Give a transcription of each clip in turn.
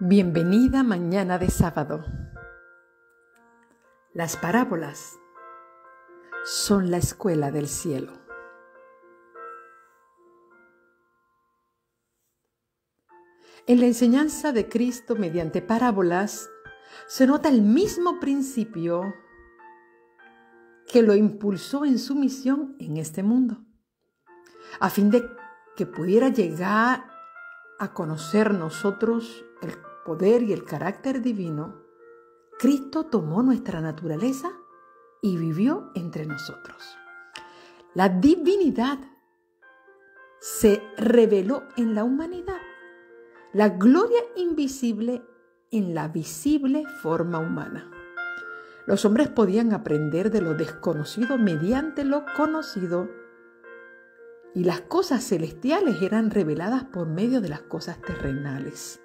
Bienvenida mañana de sábado. Las parábolas son la escuela del cielo. En la enseñanza de Cristo mediante parábolas se nota el mismo principio que lo impulsó en su misión en este mundo, a fin de que pudiera llegar a conocer nosotros el poder y el carácter divino. Cristo tomó nuestra naturaleza y vivió entre nosotros. La divinidad se reveló en la humanidad, la gloria invisible en la visible forma humana. Los hombres podían aprender de lo desconocido mediante lo conocido, y las cosas celestiales eran reveladas por medio de las cosas terrenales.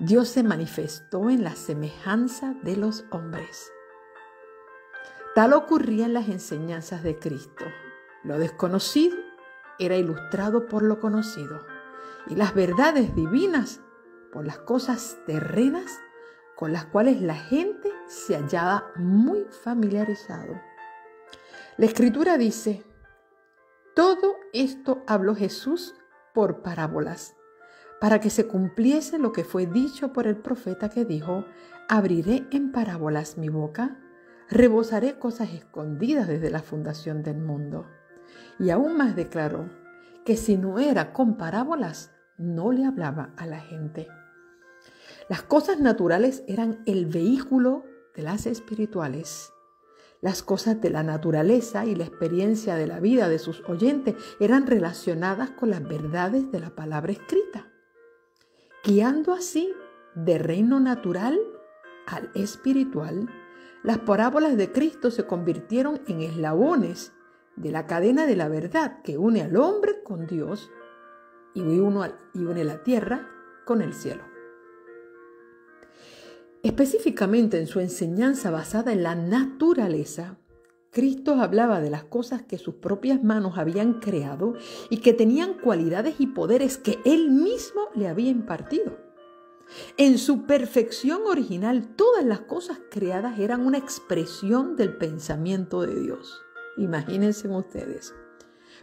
Dios se manifestó en la semejanza de los hombres. Tal ocurría en las enseñanzas de Cristo. Lo desconocido era ilustrado por lo conocido, y las verdades divinas por las cosas terrenas con las cuales la gente se hallaba muy familiarizado. La Escritura dice: todo esto habló Jesús por parábolas, para que se cumpliese lo que fue dicho por el profeta que dijo: abriré en parábolas mi boca, rebosaré cosas escondidas desde la fundación del mundo. Y aún más declaró que si no era con parábolas, no le hablaba a la gente. Las cosas naturales eran el vehículo de las espirituales. Las cosas de la naturaleza y la experiencia de la vida de sus oyentes eran relacionadas con las verdades de la palabra escrita, guiando así de reino natural al espiritual. Las parábolas de Cristo se convirtieron en eslabones de la cadena de la verdad que une al hombre con Dios y une la tierra con el cielo. Específicamente en su enseñanza basada en la naturaleza, Cristo hablaba de las cosas que sus propias manos habían creado y que tenían cualidades y poderes que Él mismo le había impartido. En su perfección original, todas las cosas creadas eran una expresión del pensamiento de Dios. Imagínense ustedes.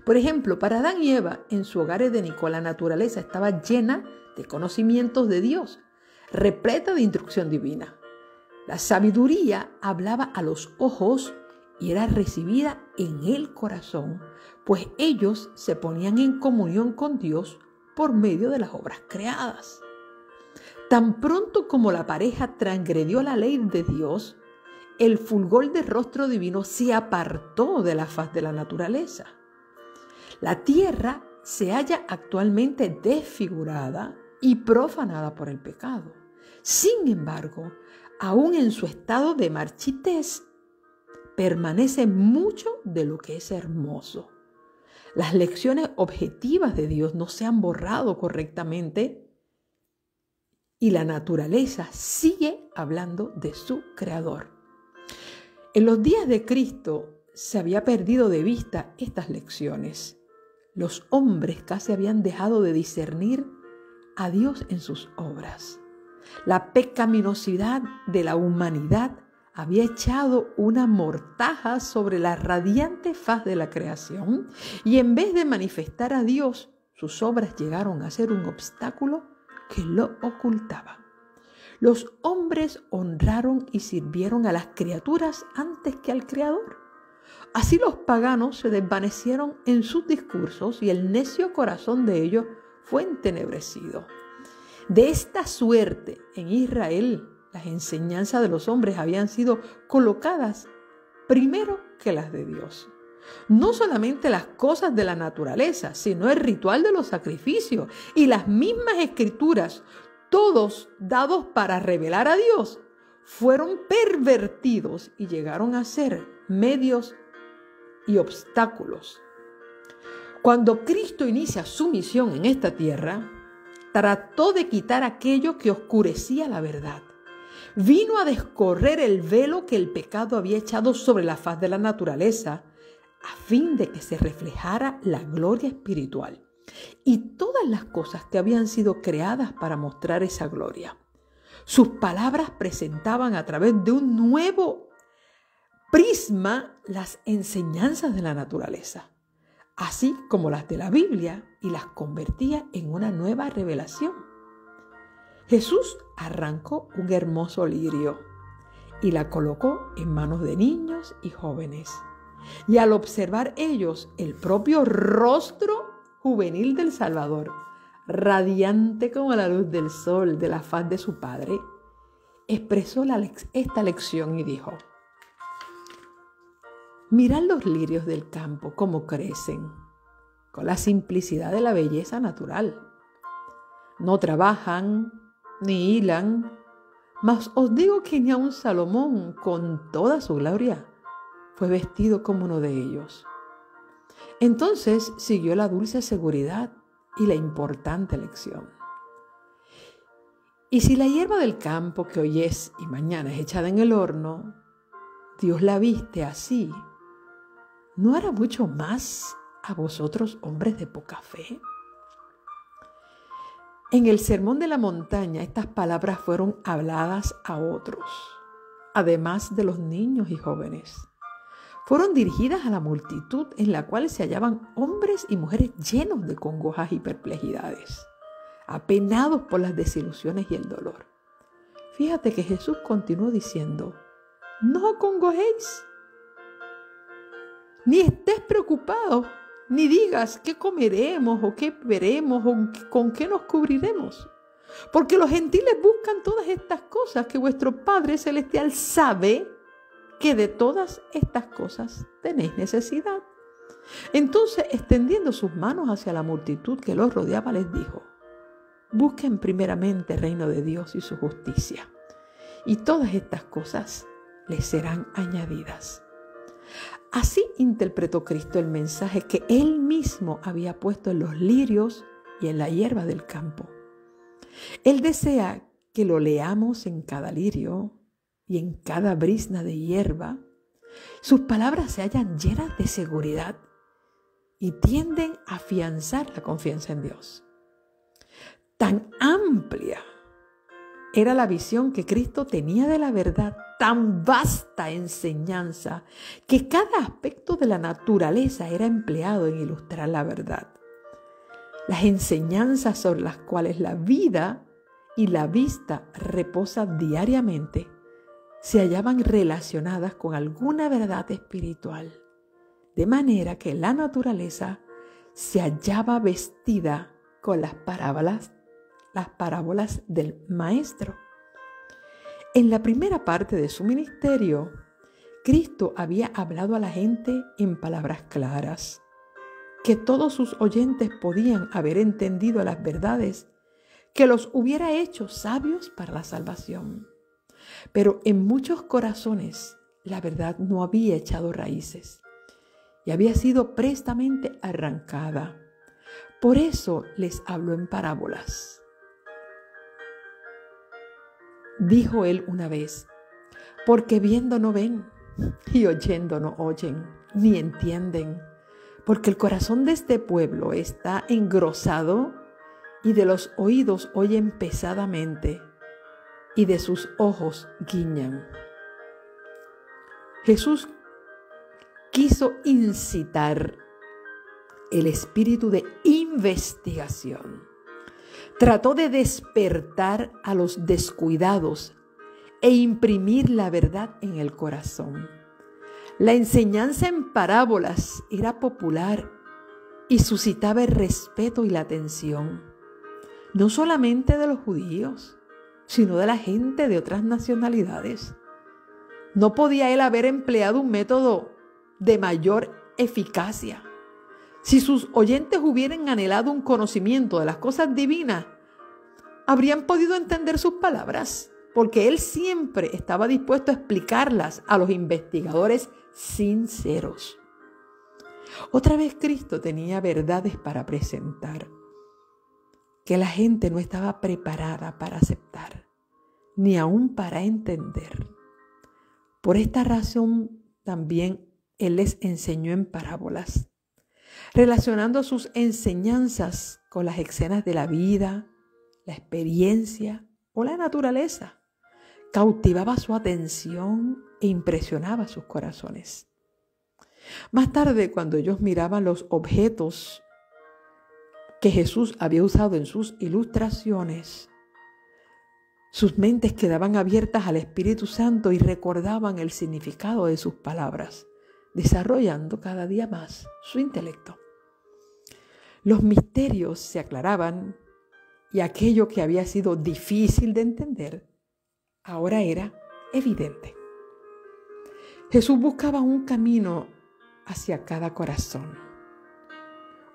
Por ejemplo, para Adán y Eva, en su hogar edénico, la naturaleza estaba llena de conocimientos de Dios, repleta de instrucción divina. La sabiduría hablaba a los ojos y era recibida en el corazón, pues ellos se ponían en comunión con Dios por medio de las obras creadas. Tan pronto como la pareja transgredió la ley de Dios, el fulgor del rostro divino se apartó de la faz de la naturaleza. La tierra se halla actualmente desfigurada y profanada por el pecado. Sin embargo, aún en su estado de marchitez, permanece mucho de lo que es hermoso. Las lecciones objetivas de Dios no se han borrado correctamente y la naturaleza sigue hablando de su creador. En los días de Cristo se había perdido de vista estas lecciones. Los hombres casi habían dejado de discernir a Dios en sus obras. La pecaminosidad de la humanidad había echado una mortaja sobre la radiante faz de la creación y en vez de manifestar a Dios, sus obras llegaron a ser un obstáculo que lo ocultaba. Los hombres honraron y sirvieron a las criaturas antes que al Creador. Así los paganos se desvanecieron en sus discursos y el necio corazón de ellos fue entenebrecido. De esta suerte, en Israel, las enseñanzas de los hombres habían sido colocadas primero que las de Dios. No solamente las cosas de la naturaleza, sino el ritual de los sacrificios y las mismas escrituras, todos dados para revelar a Dios, fueron pervertidos y llegaron a ser medios y obstáculos. Cuando Cristo inicia su misión en esta tierra, trató de quitar aquello que oscurecía la verdad. Vino a descorrer el velo que el pecado había echado sobre la faz de la naturaleza, a fin de que se reflejara la gloria espiritual y todas las cosas que habían sido creadas para mostrar esa gloria. Sus palabras presentaban a través de un nuevo prisma las enseñanzas de la naturaleza, así como las de la Biblia, y las convertía en una nueva revelación. Jesús arrancó un hermoso lirio y la colocó en manos de niños y jóvenes. Y al observar ellos el propio rostro juvenil del Salvador, radiante como la luz del sol de la faz de su Padre, expresó esta lección y dijo: mirad los lirios del campo cómo crecen, con la simplicidad de la belleza natural. No trabajan ni hilan, mas os digo que ni aun Salomón, con toda su gloria, fue vestido como uno de ellos. Entonces siguió la dulce seguridad y la importante lección. Y si la hierba del campo que hoy es y mañana es echada en el horno, Dios la viste así, ¿no hará mucho más a vosotros, hombres de poca fe? En el Sermón de la Montaña, estas palabras fueron habladas a otros, además de los niños y jóvenes. Fueron dirigidas a la multitud, en la cual se hallaban hombres y mujeres llenos de congojas y perplejidades, apenados por las desilusiones y el dolor. Fíjate que Jesús continuó diciendo: no os congojéis, ni estés preocupados, ni digas qué comeremos o qué veremos o con qué nos cubriremos. Porque los gentiles buscan todas estas cosas, que vuestro Padre Celestial sabe que de todas estas cosas tenéis necesidad. Entonces, extendiendo sus manos hacia la multitud que los rodeaba, les dijo: busquen primeramente el reino de Dios y su justicia, y todas estas cosas les serán añadidas. Así interpretó Cristo el mensaje que Él mismo había puesto en los lirios y en la hierba del campo. Él desea que lo leamos en cada lirio y en cada brizna de hierba. Sus palabras se hallan llenas de seguridad y tienden a afianzar la confianza en Dios. Tan amplia era la visión que Cristo tenía de la verdad, tan vasta enseñanza, que cada aspecto de la naturaleza era empleado en ilustrar la verdad. Las enseñanzas sobre las cuales la vida y la vista reposan diariamente se hallaban relacionadas con alguna verdad espiritual, de manera que la naturaleza se hallaba vestida con las parábolas del Maestro. En la primera parte de su ministerio, Cristo había hablado a la gente en palabras claras, que todos sus oyentes podían haber entendido las verdades que los hubiera hecho sabios para la salvación. Pero en muchos corazones la verdad no había echado raíces y había sido prestamente arrancada. Por eso les habló en parábolas. Dijo él una vez: porque viendo no ven, y oyendo no oyen, ni entienden, porque el corazón de este pueblo está engrosado, y de los oídos oyen pesadamente, y de sus ojos guiñan. Jesús quiso incitar el espíritu de investigación. Trató de despertar a los descuidados e imprimir la verdad en el corazón. La enseñanza en parábolas era popular y suscitaba el respeto y la atención, no solamente de los judíos, sino de la gente de otras nacionalidades. No podía él haber empleado un método de mayor eficacia. Si sus oyentes hubieran anhelado un conocimiento de las cosas divinas, habrían podido entender sus palabras, porque él siempre estaba dispuesto a explicarlas a los investigadores sinceros. Otra vez Cristo tenía verdades para presentar, que la gente no estaba preparada para aceptar, ni aún para entender. Por esta razón también Él les enseñó en parábolas, relacionando sus enseñanzas con las escenas de la vida, la experiencia o la naturaleza cautivaba su atención e impresionaba sus corazones. Más tarde, cuando ellos miraban los objetos que Jesús había usado en sus ilustraciones, sus mentes quedaban abiertas al Espíritu Santo y recordaban el significado de sus palabras, desarrollando cada día más su intelecto. Los misterios se aclaraban y aquello que había sido difícil de entender ahora era evidente. Jesús buscaba un camino hacia cada corazón.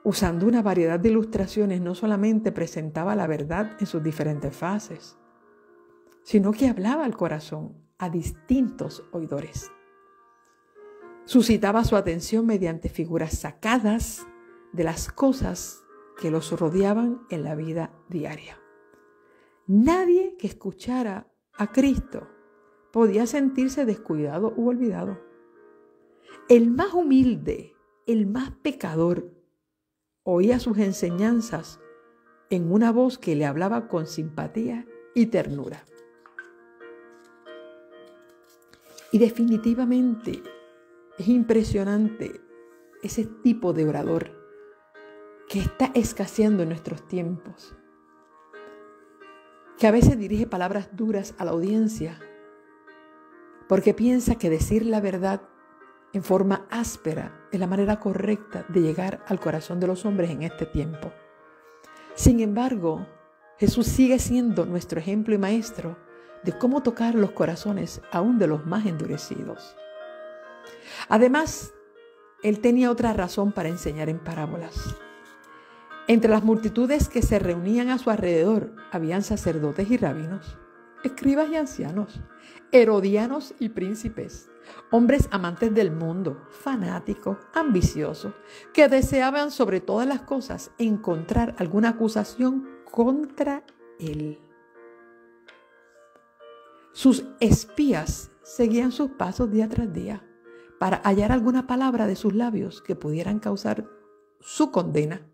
Usando una variedad de ilustraciones, no solamente presentaba la verdad en sus diferentes fases, sino que hablaba al corazón a distintos oidores. Suscitaba su atención mediante figuras sacadas de las cosas que los rodeaban en la vida diaria. Nadie que escuchara a Cristo podía sentirse descuidado u olvidado. El más humilde, el más pecador, oía sus enseñanzas en una voz que le hablaba con simpatía y ternura. Y definitivamente es impresionante ese tipo de orador que está escaseando en nuestros tiempos, que a veces dirige palabras duras a la audiencia porque piensa que decir la verdad en forma áspera es la manera correcta de llegar al corazón de los hombres en este tiempo. Sin embargo, Jesús sigue siendo nuestro ejemplo y maestro de cómo tocar los corazones aún de los más endurecidos. Además, él tenía otra razón para enseñar en parábolas. Entre las multitudes que se reunían a su alrededor habían sacerdotes y rabinos, escribas y ancianos, herodianos y príncipes, hombres amantes del mundo, fanáticos, ambiciosos, que deseaban sobre todas las cosas encontrar alguna acusación contra él. Sus espías seguían sus pasos día tras día para hallar alguna palabra de sus labios que pudieran causar su condena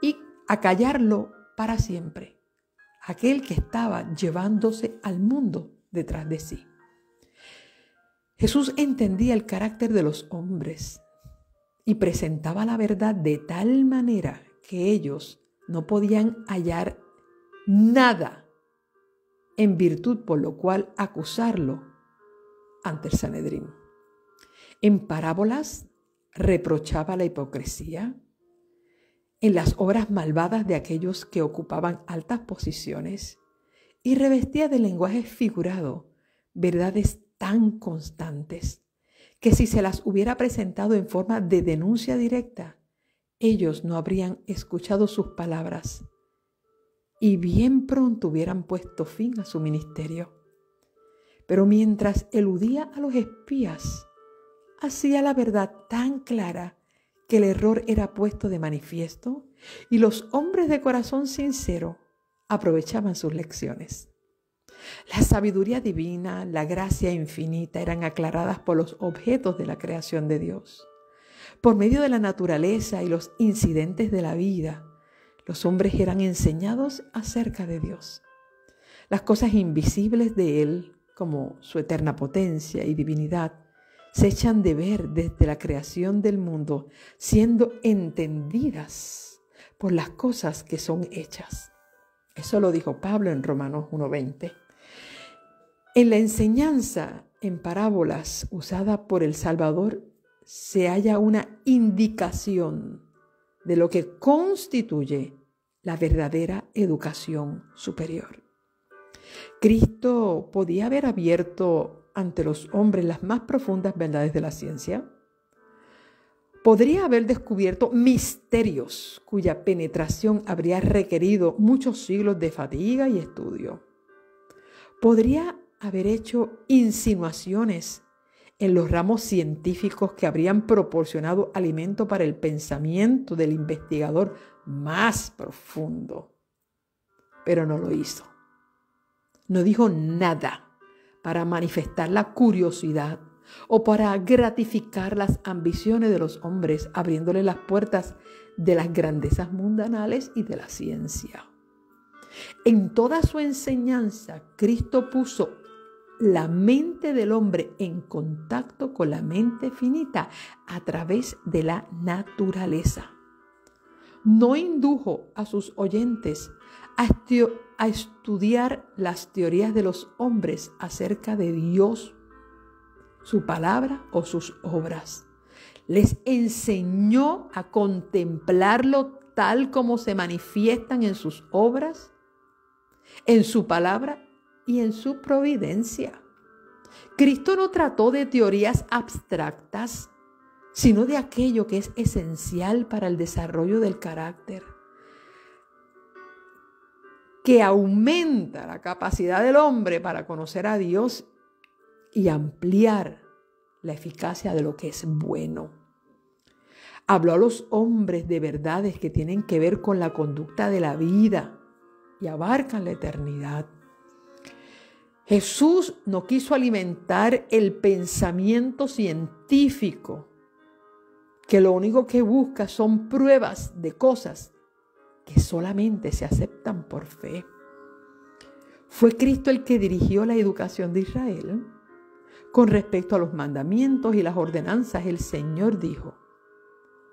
y acallarlo para siempre, aquel que estaba llevándose al mundo detrás de sí. Jesús entendía el carácter de los hombres y presentaba la verdad de tal manera que ellos no podían hallar nada en virtud por lo cual acusarlo ante el Sanedrín. En parábolas reprochaba la hipocresía, en las obras malvadas de aquellos que ocupaban altas posiciones y revestía de lenguaje figurado verdades tan constantes que si se las hubiera presentado en forma de denuncia directa, ellos no habrían escuchado sus palabras y bien pronto hubieran puesto fin a su ministerio. Pero mientras eludía a los espías, hacía la verdad tan clara que el error era puesto de manifiesto y los hombres de corazón sincero aprovechaban sus lecciones. La sabiduría divina, la gracia infinita eran aclaradas por los objetos de la creación de Dios. Por medio de la naturaleza y los incidentes de la vida, los hombres eran enseñados acerca de Dios. Las cosas invisibles de Él, como su eterna potencia y divinidad, se echan de ver desde la creación del mundo, siendo entendidas por las cosas que son hechas. Eso lo dijo Pablo en Romanos 1:20. En la enseñanza en parábolas usada por el Salvador se halla una indicación de lo que constituye la verdadera educación superior. Cristo podía haber abierto ante los hombres las más profundas verdades de la ciencia. Podría haber descubierto misterios cuya penetración habría requerido muchos siglos de fatiga y estudio. Podría haber hecho insinuaciones en los ramos científicos que habrían proporcionado alimento para el pensamiento del investigador más profundo. Pero no lo hizo. No dijo nada para manifestar la curiosidad o para gratificar las ambiciones de los hombres, abriéndole las puertas de las grandezas mundanales y de la ciencia. En toda su enseñanza, Cristo puso la mente del hombre en contacto con la mente finita a través de la naturaleza. No indujo a sus oyentes a estudiar las teorías de los hombres acerca de Dios, su palabra o sus obras. Les enseñó a contemplarlo tal como se manifiestan en sus obras, en su palabra y en su providencia. Cristo no trató de teorías abstractas, sino de aquello que es esencial para el desarrollo del carácter, que aumenta la capacidad del hombre para conocer a Dios y ampliar la eficacia de lo que es bueno. Habló a los hombres de verdades que tienen que ver con la conducta de la vida y abarcan la eternidad. Jesús no quiso alimentar el pensamiento científico, que lo único que busca son pruebas de cosas que solamente se aceptan por fe. Fue Cristo el que dirigió la educación de Israel. Con respecto a los mandamientos y las ordenanzas, el Señor dijo,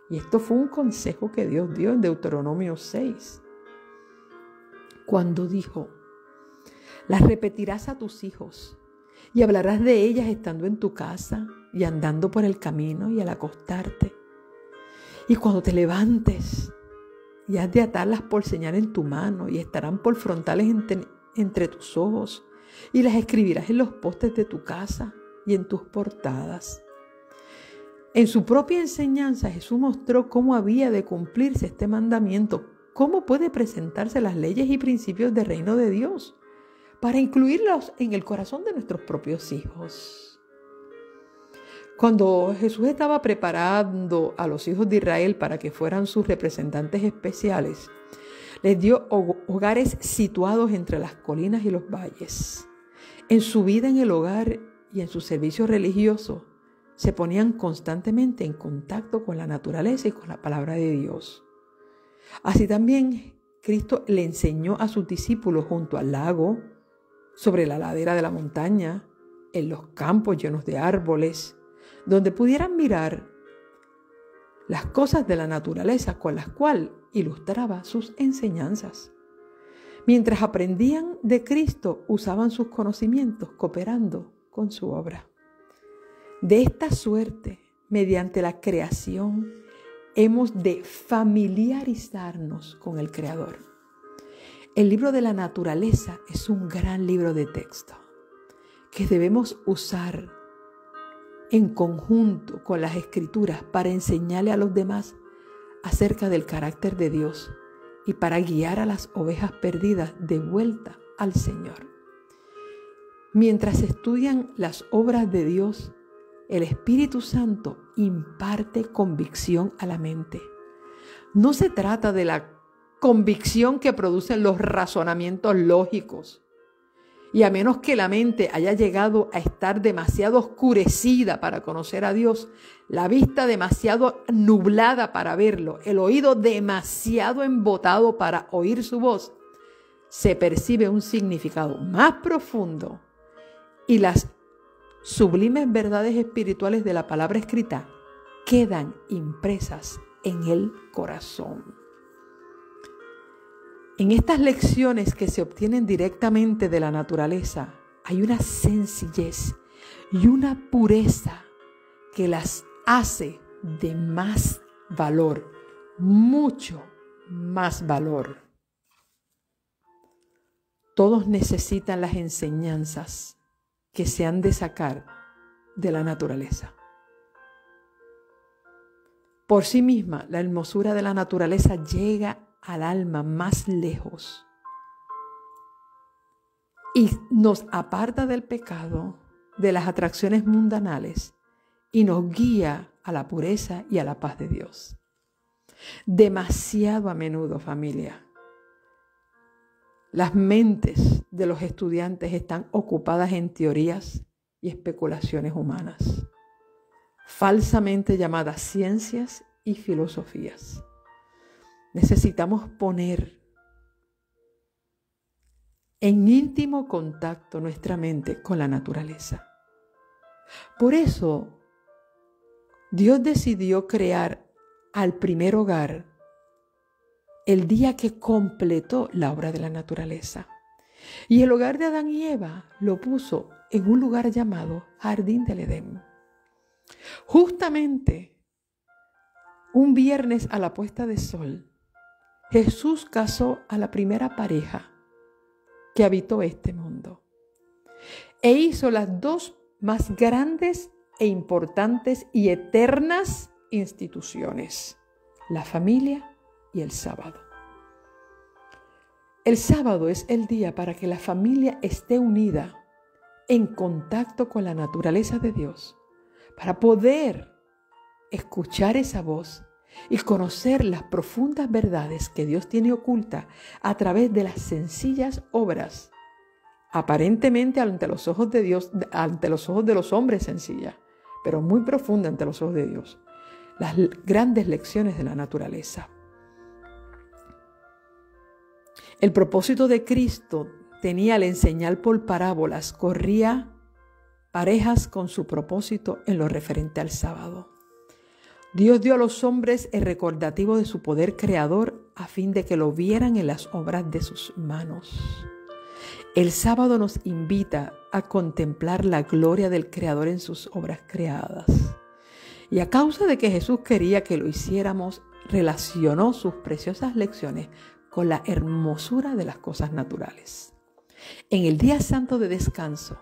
y esto fue un consejo que Dios dio en Deuteronomio 6, cuando dijo, las repetirás a tus hijos y hablarás de ellas estando en tu casa y andando por el camino y al acostarte. Y cuando te levantes, y has de atarlas por señal en tu mano y estarán por frontales entre tus ojos y las escribirás en los postes de tu casa y en tus portadas. En su propia enseñanza, Jesús mostró cómo había de cumplirse este mandamiento, cómo puede presentarse las leyes y principios del reino de Dios para incluirlos en el corazón de nuestros propios hijos. Cuando Jesús estaba preparando a los hijos de Israel para que fueran sus representantes especiales, les dio hogares situados entre las colinas y los valles. En su vida en el hogar y en su servicio religioso, se ponían constantemente en contacto con la naturaleza y con la palabra de Dios. Así también Cristo le enseñó a sus discípulos junto al lago, sobre la ladera de la montaña, en los campos llenos de árboles, donde pudieran mirar las cosas de la naturaleza con las cuales ilustraba sus enseñanzas. Mientras aprendían de Cristo, usaban sus conocimientos cooperando con su obra. De esta suerte, mediante la creación, hemos de familiarizarnos con el Creador. El libro de la naturaleza es un gran libro de texto que debemos usar en conjunto con las Escrituras para enseñarle a los demás acerca del carácter de Dios y para guiar a las ovejas perdidas de vuelta al Señor. Mientras estudian las obras de Dios, el Espíritu Santo imparte convicción a la mente. No se trata de la convicción que producen los razonamientos lógicos. Y a menos que la mente haya llegado a estar demasiado oscurecida para conocer a Dios, la vista demasiado nublada para verlo, el oído demasiado embotado para oír su voz, se percibe un significado más profundo y las sublimes verdades espirituales de la palabra escrita quedan impresas en el corazón. En estas lecciones que se obtienen directamente de la naturaleza, hay una sencillez y una pureza que las hace de más valor, mucho más valor. Todos necesitan las enseñanzas que se han de sacar de la naturaleza. Por sí misma, la hermosura de la naturaleza llega al alma más lejos y nos aparta del pecado, de las atracciones mundanales y nos guía a la pureza y a la paz de Dios. Demasiado a menudo, familia, las mentes de los estudiantes están ocupadas en teorías y especulaciones humanas, falsamente llamadas ciencias y filosofías. Necesitamos poner en íntimo contacto nuestra mente con la naturaleza. Por eso, Dios decidió crear al primer hogar el día que completó la obra de la naturaleza. Y el hogar de Adán y Eva lo puso en un lugar llamado Jardín del Edén. Justamente un viernes a la puesta de sol, Jesús casó a la primera pareja que habitó este mundo e hizo las dos más grandes e importantes y eternas instituciones, la familia y el sábado. El sábado es el día para que la familia esté unida en contacto con la naturaleza de Dios, para poder escuchar esa voz y conocer las profundas verdades que Dios tiene ocultas a través de las sencillas obras, aparentemente ante los ojos de Dios, ante los ojos de los hombres sencillas, pero muy profundas ante los ojos de Dios, las grandes lecciones de la naturaleza. El propósito de Cristo tenía al enseñar por parábolas, corría parejas con su propósito en lo referente al sábado. Dios dio a los hombres el recordativo de su poder creador a fin de que lo vieran en las obras de sus manos. El sábado nos invita a contemplar la gloria del Creador en sus obras creadas. Y a causa de que Jesús quería que lo hiciéramos, relacionó sus preciosas lecciones con la hermosura de las cosas naturales. En el día santo de descanso,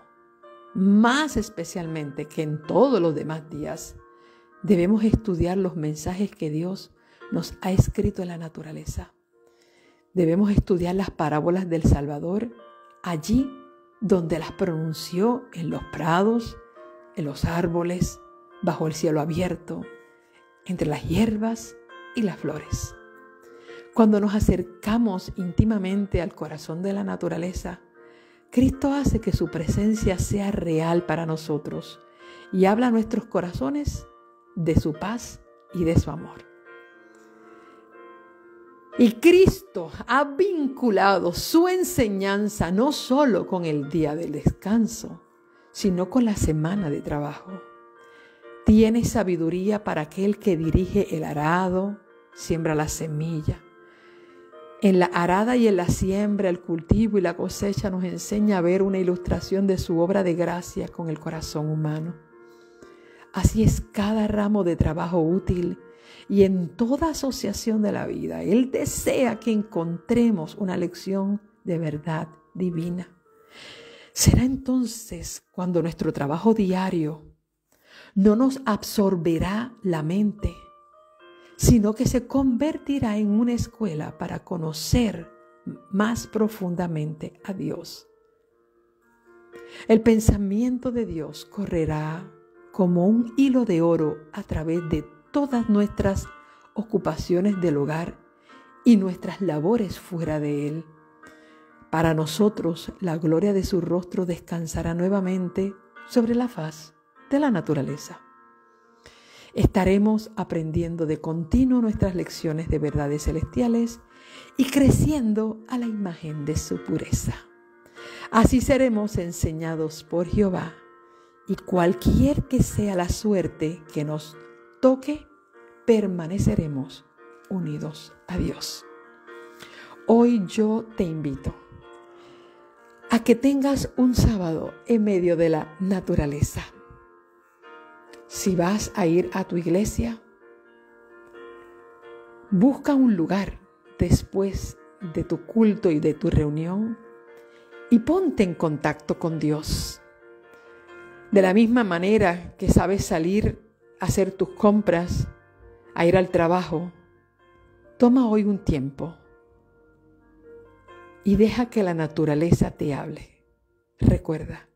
más especialmente que en todos los demás días, debemos estudiar los mensajes que Dios nos ha escrito en la naturaleza. Debemos estudiar las parábolas del Salvador allí donde las pronunció, en los prados, en los árboles, bajo el cielo abierto, entre las hierbas y las flores. Cuando nos acercamos íntimamente al corazón de la naturaleza, Cristo hace que su presencia sea real para nosotros y habla a nuestros corazones de su paz y de su amor. Y Cristo ha vinculado su enseñanza no solo con el día del descanso, sino con la semana de trabajo. Tiene sabiduría para aquel que dirige el arado, siembra la semilla. En la arada y en la siembra, el cultivo y la cosecha nos enseña a ver una ilustración de su obra de gracia con el corazón humano. Así es cada ramo de trabajo útil y en toda asociación de la vida. Él desea que encontremos una lección de verdad divina. Será entonces cuando nuestro trabajo diario no nos absorberá la mente, sino que se convertirá en una escuela para conocer más profundamente a Dios. El pensamiento de Dios correrá como un hilo de oro a través de todas nuestras ocupaciones del hogar y nuestras labores fuera de él. Para nosotros, la gloria de su rostro descansará nuevamente sobre la faz de la naturaleza. Estaremos aprendiendo de continuo nuestras lecciones de verdades celestiales y creciendo a la imagen de su pureza. Así seremos enseñados por Jehová, y cualquier que sea la suerte que nos toque, permaneceremos unidos a Dios. Hoy yo te invito a que tengas un sábado en medio de la naturaleza. Si vas a ir a tu iglesia, busca un lugar después de tu culto y de tu reunión y ponte en contacto con Dios. De la misma manera que sabes salir a hacer tus compras, a ir al trabajo, toma hoy un tiempo y deja que la naturaleza te hable. Recuerda,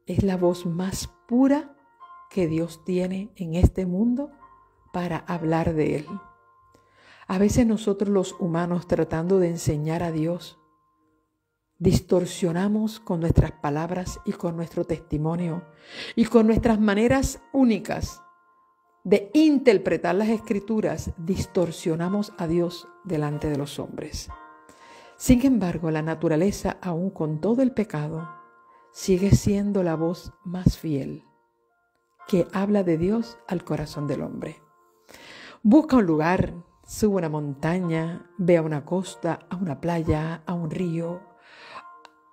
es la voz más pura que Dios tiene en este mundo para hablar de Él. A veces nosotros los humanos, tratando de enseñar a Dios, distorsionamos con nuestras palabras y con nuestro testimonio y con nuestras maneras únicas de interpretar las Escrituras, distorsionamos a Dios delante de los hombres. Sin embargo, la naturaleza, aún con todo el pecado, sigue siendo la voz más fiel que habla de Dios al corazón del hombre. Busca un lugar, sube una montaña, ve a una costa, a una playa, a un río,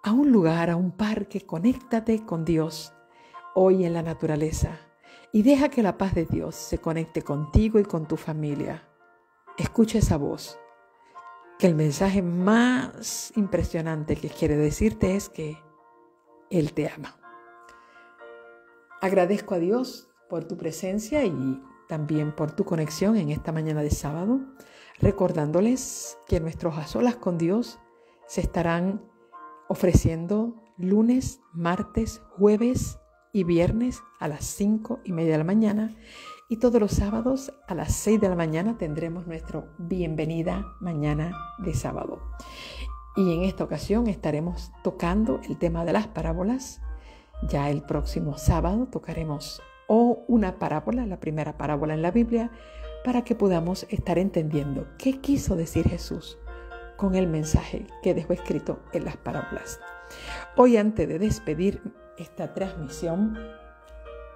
a un lugar, a un parque, conéctate con Dios hoy en la naturaleza y deja que la paz de Dios se conecte contigo y con tu familia. Escucha esa voz, que el mensaje más impresionante que quiere decirte es que Él te ama. Agradezco a Dios por tu presencia y también por tu conexión en esta mañana de sábado, recordándoles que nuestros a solas con Dios se estarán ofreciendo lunes, martes, jueves y viernes a las 5:30 de la mañana, y todos los sábados a las 6 de la mañana tendremos nuestro Bienvenida Mañana de Sábado. Y en esta ocasión estaremos tocando el tema de las parábolas. Ya el próximo sábado tocaremos una parábola, la primera parábola en la Biblia, para que podamos estar entendiendo qué quiso decir Jesús con el mensaje que dejó escrito en las parábolas. Hoy, antes de despedir esta transmisión,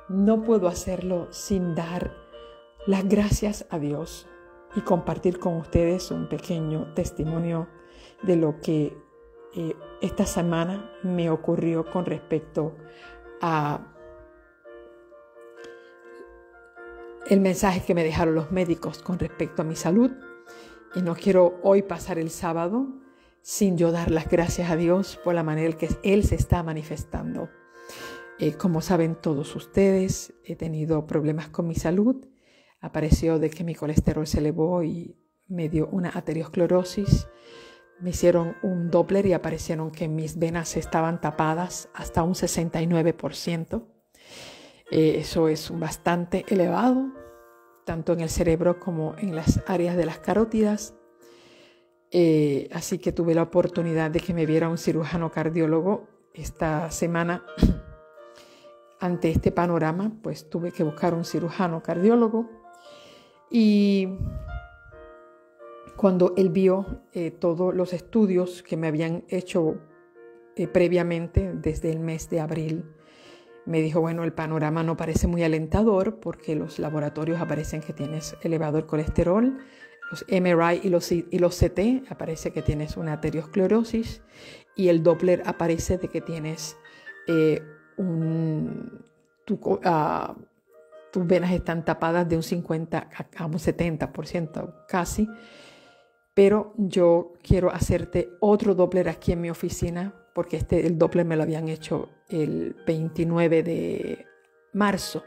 no puedo hacerlo sin dar las gracias a Dios y compartir con ustedes un pequeño testimonio de lo que esta semana me ocurrió con respecto a el mensaje que me dejaron los médicos con respecto a mi salud. Y no quiero hoy pasar el sábado sin yo dar las gracias a Dios por la manera en que Él se está manifestando. Como saben todos ustedes, he tenido problemas con mi salud. Apareció de que mi colesterol se elevó y me dio una arteriosclerosis. Me hicieron un Doppler y aparecieron que mis venas estaban tapadas hasta un 69%. Eso es bastante elevado, tanto en el cerebro como en las áreas de las carótidas. Así que tuve la oportunidad de que me viera un cirujano cardiólogo esta semana. Ante este panorama, pues tuve que buscar un cirujano cardiólogo. Y cuando él vio todos los estudios que me habían hecho previamente desde el mes de abril, me dijo, bueno, el panorama no parece muy alentador porque los laboratorios aparecen que tienes elevado el colesterol, los MRI y los CT aparece que tienes una arteriosclerosis y el Doppler aparece de que tienes tus venas están tapadas de un 50 a un 70% casi. Pero yo quiero hacerte otro Doppler aquí en mi oficina porque el Doppler me lo habían hecho el 29 de marzo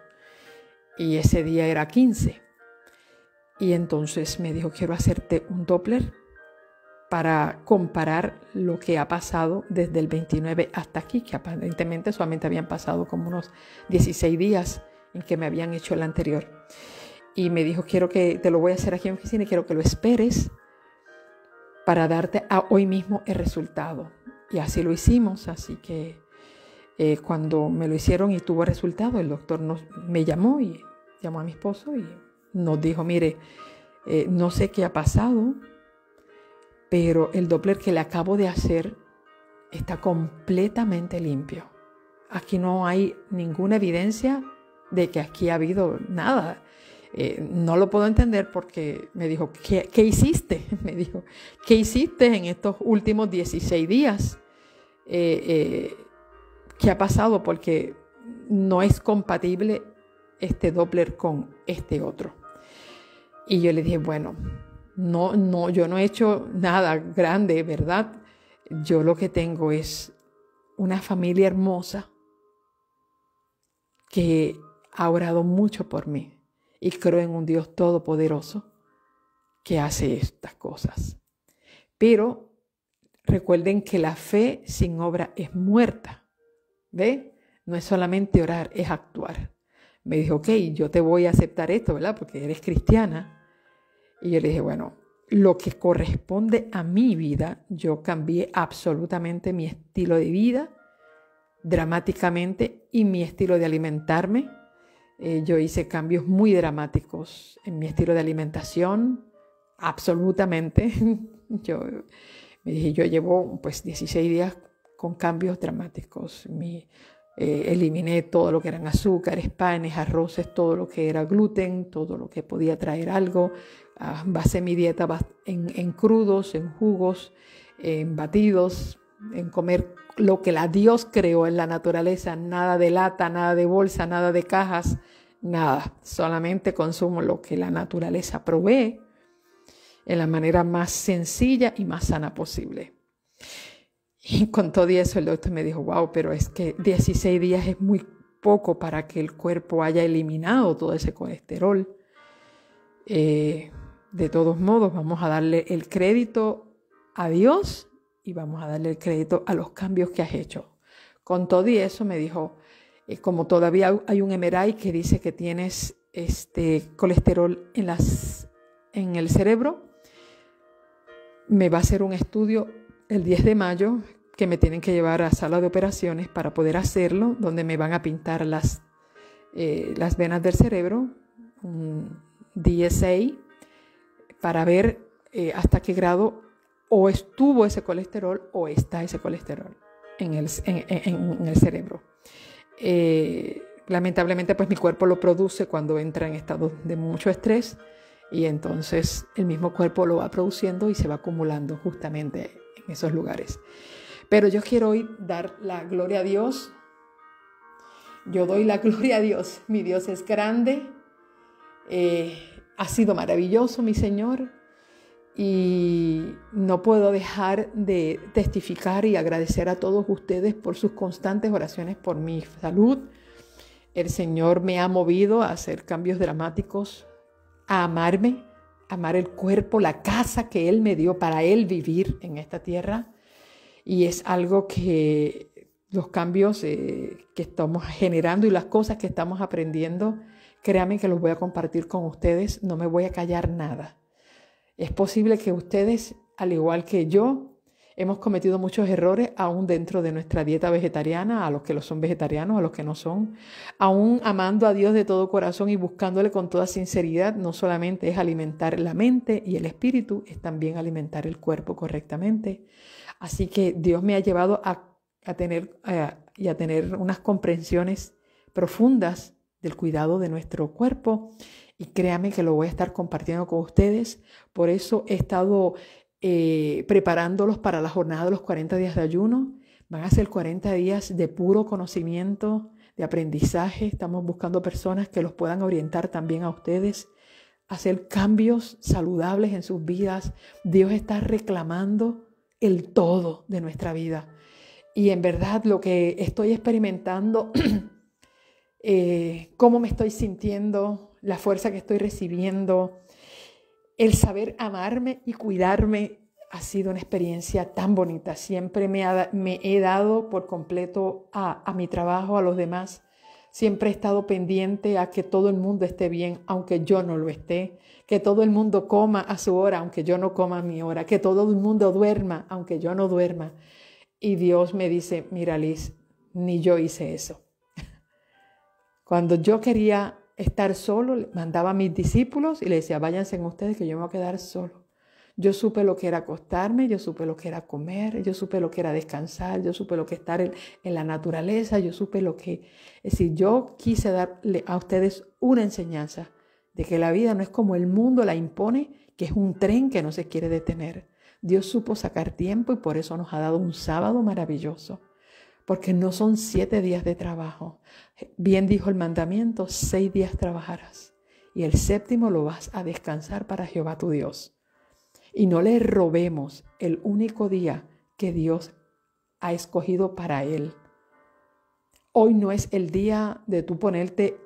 y ese día era 15. Y entonces me dijo, quiero hacerte un Doppler para comparar lo que ha pasado desde el 29 hasta aquí, que aparentemente solamente habían pasado como unos 16 días en que me habían hecho el anterior. Y me dijo, quiero que te lo voy a hacer aquí en mi oficina y quiero que lo esperes para darte hoy mismo el resultado. Y así lo hicimos, así que cuando me lo hicieron y tuvo resultado, el doctor me llamó y llamó a mi esposo y nos dijo, mire, no sé qué ha pasado, pero el Doppler que le acabo de hacer está completamente limpio. Aquí no hay ninguna evidencia de que aquí ha habido nada. No lo puedo entender porque me dijo, ¿qué hiciste? Me dijo, ¿qué hiciste en estos últimos 16 días? ¿Qué ha pasado? Porque no es compatible este Doppler con este otro. Y yo le dije, bueno, yo no he hecho nada grande, ¿verdad? Yo lo que tengo es una familia hermosa que ha orado mucho por mí. Y creo en un Dios todopoderoso que hace estas cosas. Pero recuerden que la fe sin obra es muerta. ¿Ve? No es solamente orar, es actuar. Me dijo, ok, yo te voy a aceptar esto, ¿verdad? Porque eres cristiana. Y yo le dije, bueno, lo que corresponde a mi vida, yo cambié absolutamente mi estilo de vida, dramáticamente, y mi estilo de alimentarme. Yo hice cambios muy dramáticos en mi estilo de alimentación, absolutamente. Me dije, yo llevo pues 16 días con cambios dramáticos. Eliminé todo lo que eran azúcares, panes, arroces, todo lo que era gluten, todo lo que podía traer algo. Basé mi dieta en crudos, en jugos, en batidos, en comer lo que Dios creó en la naturaleza. Nada de lata, nada de bolsa, nada de cajas, nada. Solamente consumo lo que la naturaleza provee en la manera más sencilla y más sana posible. Y con todo eso el doctor me dijo, wow, pero es que 16 días es muy poco para que el cuerpo haya eliminado todo ese colesterol. De todos modos, vamos a darle el crédito a Dios y vamos a darle el crédito a los cambios que has hecho. Con todo y eso me dijo, como todavía hay un MRI que dice que tienes colesterol en el cerebro, me va a hacer un estudio el 10 de mayo que me tienen que llevar a sala de operaciones para poder hacerlo, donde me van a pintar las venas del cerebro, un DSA, para ver hasta qué grado o estuvo ese colesterol o está ese colesterol en el cerebro. Lamentablemente, pues mi cuerpo lo produce cuando entra en estados de mucho estrés y entonces el mismo cuerpo lo va produciendo y se va acumulando justamente en esos lugares. Pero yo quiero hoy dar la gloria a Dios. Yo doy la gloria a Dios. Mi Dios es grande. Ha sido maravilloso, mi Señor. Y no puedo dejar de testificar y agradecer a todos ustedes por sus constantes oraciones por mi salud. El Señor me ha movido a hacer cambios dramáticos, a amarme, amar el cuerpo, la casa que Él me dio para Él vivir en esta tierra. Y es algo que los cambios que estamos generando y las cosas que estamos aprendiendo, créanme que los voy a compartir con ustedes. No me voy a callar nada. Es posible que ustedes, al igual que yo, hemos cometido muchos errores aún dentro de nuestra dieta vegetariana, a los que lo son vegetarianos, a los que no son. Aún amando a Dios de todo corazón y buscándole con toda sinceridad, no solamente es alimentar la mente y el espíritu, es también alimentar el cuerpo correctamente. Así que Dios me ha llevado a tener unas comprensiones profundas del cuidado de nuestro cuerpo y créanme que lo voy a estar compartiendo con ustedes. Por eso he estado preparándolos para la jornada de los 40 días de ayuno. Van a ser 40 días de puro conocimiento, de aprendizaje. Estamos buscando personas que los puedan orientar también a ustedes, a hacer cambios saludables en sus vidas. Dios está reclamando el todo de nuestra vida. Y en verdad lo que estoy experimentando, cómo me estoy sintiendo, la fuerza que estoy recibiendo, el saber amarme y cuidarme ha sido una experiencia tan bonita. Siempre me he dado por completo a mi trabajo, a los demás. Siempre he estado pendiente a que todo el mundo esté bien, aunque yo no lo esté. Que todo el mundo coma a su hora, aunque yo no coma a mi hora. Que todo el mundo duerma, aunque yo no duerma. Y Dios me dice, mira Liz, ni yo hice eso. Cuando yo quería estar solo, mandaba a mis discípulos y les decía, váyanse ustedes que yo me voy a quedar solo. Yo supe lo que era acostarme, yo supe lo que era comer, yo supe lo que era descansar, yo supe lo que estar en la naturaleza, yo supe lo que... Es decir, yo quise darle a ustedes una enseñanza de que la vida no es como el mundo la impone, que es un tren que no se quiere detener. Dios supo sacar tiempo y por eso nos ha dado un sábado maravilloso, porque no son 7 días de trabajo. Bien dijo el mandamiento, 6 días trabajarás y el 7º lo vas a descansar para Jehová tu Dios. Y no le robemos el único día que Dios ha escogido para Él. Hoy no es el día de tú ponerte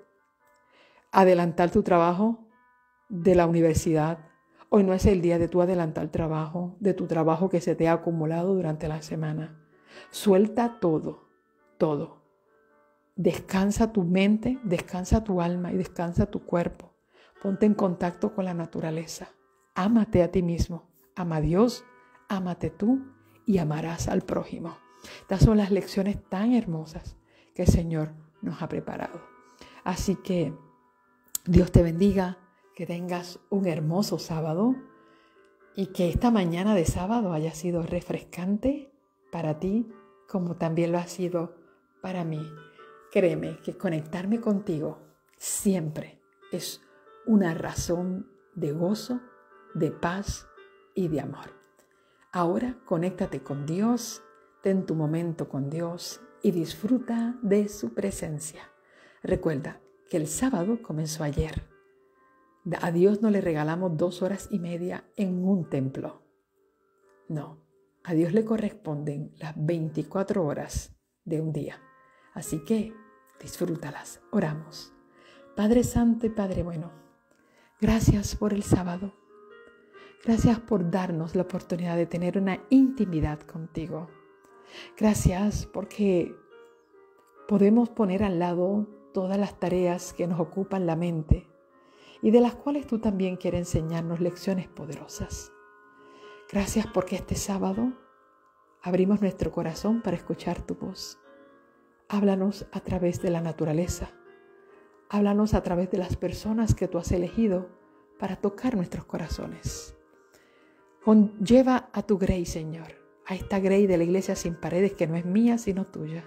a adelantar tu trabajo de la universidad. Hoy no es el día de tú adelantar trabajo, de tu trabajo que se te ha acumulado durante la semana. Suelta todo, todo. Descansa tu mente, descansa tu alma y descansa tu cuerpo. Ponte en contacto con la naturaleza. Ámate a ti mismo, ama a Dios, ámate tú y amarás al prójimo. Estas son las lecciones tan hermosas que el Señor nos ha preparado. Así que Dios te bendiga, que tengas un hermoso sábado. y que esta mañana de sábado haya sido refrescante para ti como también lo ha sido para mí. Créeme que conectarme contigo siempre es una razón de gozo, de paz y de amor. Ahora conéctate con Dios, ten tu momento con Dios y disfruta de su presencia. Recuerda que el sábado comenzó ayer. A Dios no le regalamos 2 horas y media en un templo. No, a Dios le corresponden las 24 horas de un día. Así que disfrútalas. Oramos. Padre Santo y Padre Bueno, gracias por el sábado. Gracias por darnos la oportunidad de tener una intimidad contigo. Gracias porque podemos poner al lado todas las tareas que nos ocupan la mente y de las cuales tú también quieres enseñarnos lecciones poderosas. Gracias porque este sábado abrimos nuestro corazón para escuchar tu voz. Háblanos a través de la naturaleza. Háblanos a través de las personas que tú has elegido para tocar nuestros corazones. Lleva a tu Grey, Señor, a esta Grey de la Iglesia Sin Paredes que no es mía sino tuya.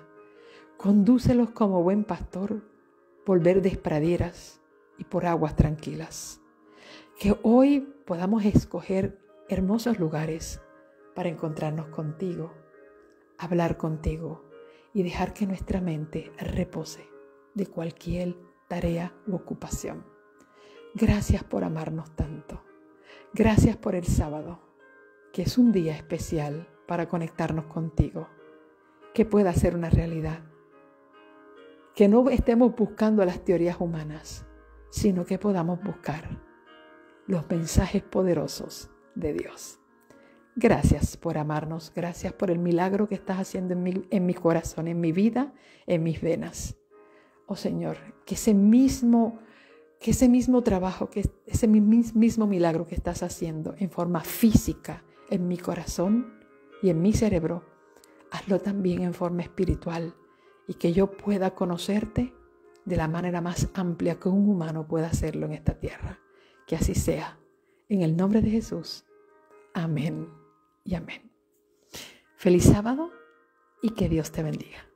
Condúcelos como buen pastor por verdes praderas y por aguas tranquilas. Que hoy podamos escoger hermosos lugares para encontrarnos contigo, hablar contigo y dejar que nuestra mente repose de cualquier tarea u ocupación. Gracias por amarnos tanto. Gracias por el sábado, que es un día especial para conectarnos contigo, que pueda ser una realidad. Que no estemos buscando las teorías humanas, sino que podamos buscar los mensajes poderosos de Dios. Gracias por amarnos, gracias por el milagro que estás haciendo en mi corazón, en mi vida, en mis venas. Oh Señor, que ese mismo trabajo, que ese mismo milagro que estás haciendo en forma física en mi corazón y en mi cerebro, hazlo también en forma espiritual y que yo pueda conocerte de la manera más amplia que un humano pueda hacerlo en esta tierra. Que así sea. En el nombre de Jesús. Amén y amén. Feliz sábado y que Dios te bendiga.